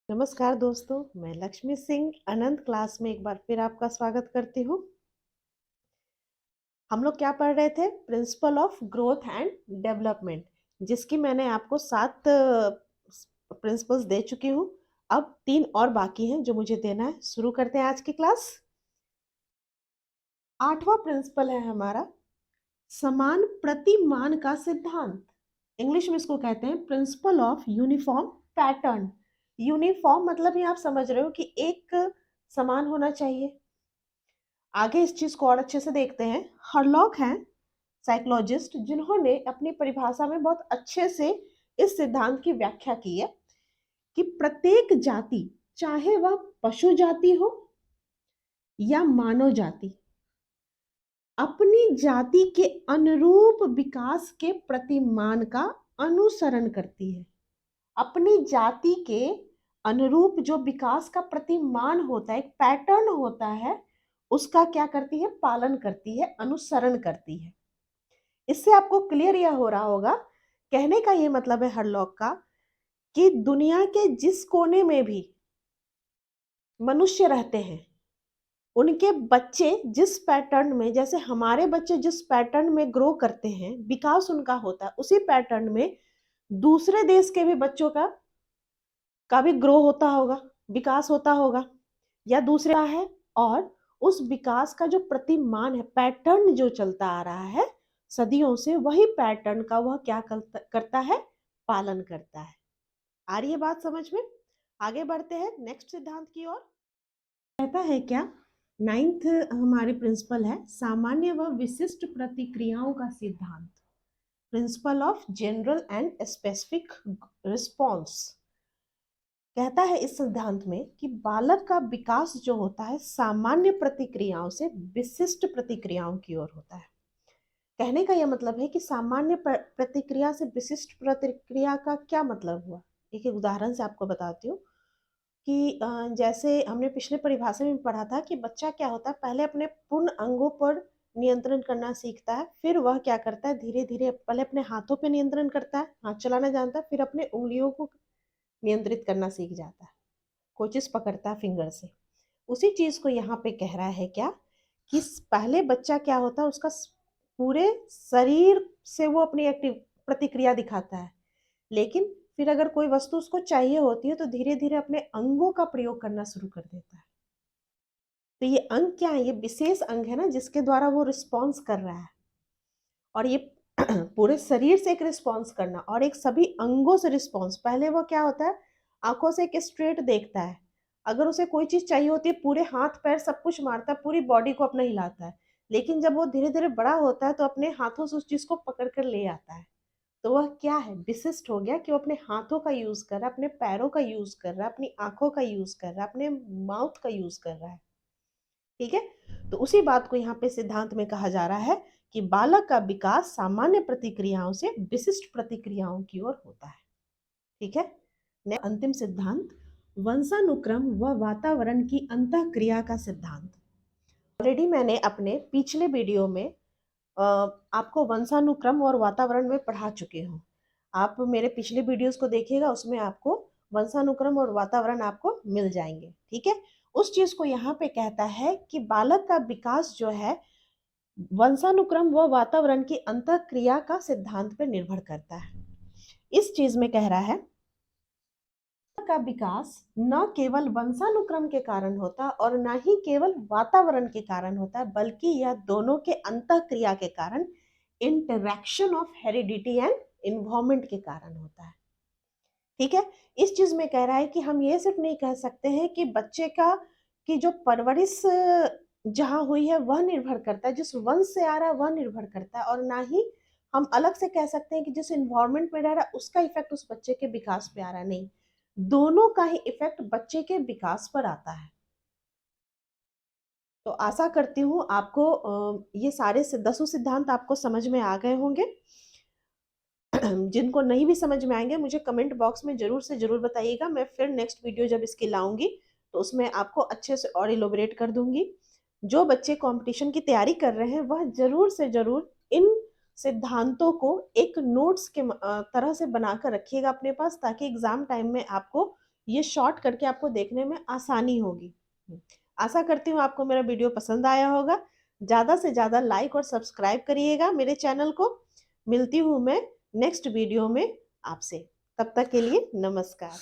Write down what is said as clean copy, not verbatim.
नमस्कार दोस्तों, मैं लक्ष्मी सिंह अनंत क्लास में एक बार फिर आपका स्वागत करती हूँ। हम लोग क्या पढ़ रहे थे? Principle of growth and development, जिसकी मैंने आपको 7 प्रिंसिपल्स दे चुकी हूँ। अब 3 और बाकी हैं जो मुझे देना है। शुरू करते हैं आज की क्लास। 8वां प्रिंसिपल है हमारा समान प्रतिमान का सिद्धांत। इंग्लिश में इसको कहते हैं principle of uniform pattern. Uniform मतलब ही आप समझ रहे हो कि एक समान होना चाहिए। आगे इस चीज को और अच्छे से देखते हैं। हरलॉक हैं साइकोलॉजिस्ट जिन्होंने अपनी परिभाषा में बहुत अच्छे से इस सिद्धांत की व्याख्या की है कि प्रत्येक जाति, चाहे वह पशु जाति हो या मानव जाति, अपनी जाति के अनुरूप विकास के प्रतिमान का अनुसरण करती है। अपनी जाति के अनुरूप जो विकास का प्रतिमान होता है, एक पैटर्न होता है, उसका क्या करती है? पालन करती है, अनुसरण करती है। इससे आपको क्लियर यह हो रहा होगा, कहने का ये मतलब है हरलॉक का कि दुनिया के जिस कोने में भी मनुष्य रहते हैं, उनके बच्चे जिस पैटर्न में, जैसे हमारे बच्चे जिस पैटर्न में ग्रो करते हैं, विकास उनका होता है, उसी पैटर्न में दूसरे देश के भी बच्चों का भी ग्रो होता होगा, विकास होता होगा, या दूसरा है। और उस विकास का जो प्रतिमान है, पैटर्न जो चलता आ रहा है सदियों से, वही पैटर्न का वह क्या करता है? पालन करता है। आ रही है बात समझ में? आगे बढ़ते हैं नेक्स्ट सिद्धांत की ओर। कहता है क्या? 9th हमारे प्रिंसिपल है सामान्य व विशिष्ट प्रतिक्रियाओं का सिद्धांत। Principle of general and specific response. कहता है इस सिद्धांत में कि बालक का विकास जो होता है सामान्य प्रतिक्रियाओं से विशिष्ट प्रतिक्रियाओं की ओर होता है। कहने का यह मतलब है कि सामान्य प्रतिक्रिया से विशिष्ट प्रतिक्रिया का क्या मतलब हुआ? एक एक उदाहरण से आपको बताती हूँ कि जैसे हमने पिछले परिभाषा में पढ़ा था कि बच्चा क्या होता है, पहले अपने पूर्ण अंगों पर नियंत्रण करना सीखता है, फिर वह क्या करता है, धीरे धीरे पहले अपने हाथों पे नियंत्रण करता है, हाथ चलाना जानता है, फिर अपने उंगलियों को नियंत्रित करना सीख जाता है, कोई चीज पकड़ता है फिंगर से। उसी चीज को यहाँ पे कह रहा है क्या कि पहले बच्चा क्या होता है, उसका पूरे शरीर से वो अपनी एक्टिव प्रतिक्रिया दिखाता है, लेकिन फिर अगर कोई वस्तु उसको चाहिए होती है तो धीरे धीरे अपने अंगों का प्रयोग करना शुरू कर देता है। तो ये अंग क्या है? ये विशेष अंग है ना, जिसके द्वारा वो रिस्पॉन्स कर रहा है। और ये पूरे शरीर से एक रिस्पॉन्स करना और एक सभी अंगों से रिस्पॉन्स। पहले वो क्या होता है, आंखों से एक स्ट्रेट देखता है, अगर उसे कोई चीज चाहिए होती है पूरे हाथ पैर सब कुछ मारता है, पूरी बॉडी को अपना हिलाता है, लेकिन जब वो धीरे धीरे बड़ा होता है तो अपने हाथों से उस चीज को पकड़ कर ले आता है। तो वह क्या है? विशिष्ट हो गया कि वो अपने हाथों का यूज कर रहा है, अपने पैरों का यूज कर रहा है, अपनी आंखों का यूज कर रहा है, अपने माउथ का यूज कर रहा है। ठीक है, तो उसी बात को यहाँ पे सिद्धांत में कहा जा रहा है कि बालक का विकास सामान्य प्रतिक्रियाओं से विशिष्ट प्रतिक्रियाओं की ओर होता है। ठीक है, अंतिम सिद्धांत वंशानुक्रम व वातावरण की अंतःक्रिया का सिद्धांत। ऑलरेडी मैंने अपने पिछले वीडियो में आपको वंशानुक्रम और वातावरण में पढ़ा चुके हूँ। आप मेरे पिछले वीडियोस को देखिएगा, उसमें आपको वंशानुक्रम और वातावरण आपको मिल जाएंगे। ठीक है, उस चीज को यहाँ पे कहता है कि बालक का विकास जो है वंशानुक्रम व वातावरण की अंतःक्रिया का सिद्धांत पर निर्भर करता है। इस चीज में कह रहा है का विकास न केवल वंशानुक्रम के कारण होता और न ही केवल वातावरण के कारण होता है, बल्कि यह दोनों के अंतःक्रिया के कारण, interaction of heredity and environment के कारण होता है। ठीक है, इस चीज में कह रहा है कि हम ये सिर्फ नहीं कह सकते हैं कि बच्चे का की जो परवरिश जहाँ हुई है वह निर्भर करता है, जिस वंश से आ रहा है वह निर्भर करता है, और ना ही हम अलग से कह सकते हैं कि जिस इन्वायरमेंट में रह रहा है उसका इफेक्ट उस बच्चे के विकास पे आ रहा है। नहीं, दोनों का ही इफेक्ट बच्चे के विकास पर आता है। तो आशा करती हूँ आपको ये सारे 10 सिद्धांत आपको समझ में आ गए होंगे। जिनको नहीं भी समझ में आएंगे मुझे कमेंट बॉक्स में जरूर से जरूर बताइएगा, मैं फिर नेक्स्ट वीडियो जब इसकी लाऊंगी तो उसमें आपको अच्छे से और इलोबरेट कर दूंगी। जो बच्चे कंपटीशन की तैयारी कर रहे हैं वह जरूर से जरूर इन सिद्धांतों को एक नोट्स के तरह से बनाकर रखिएगा अपने पास, ताकि एग्जाम टाइम में आपको ये शॉर्ट करके आपको देखने में आसानी होगी। आशा करती हूँ आपको मेरा वीडियो पसंद आया होगा। ज़्यादा से ज़्यादा लाइक और सब्सक्राइब करिएगा मेरे चैनल को। मिलती हूँ मैं नेक्स्ट वीडियो में आपसे। तब तक के लिए नमस्कार।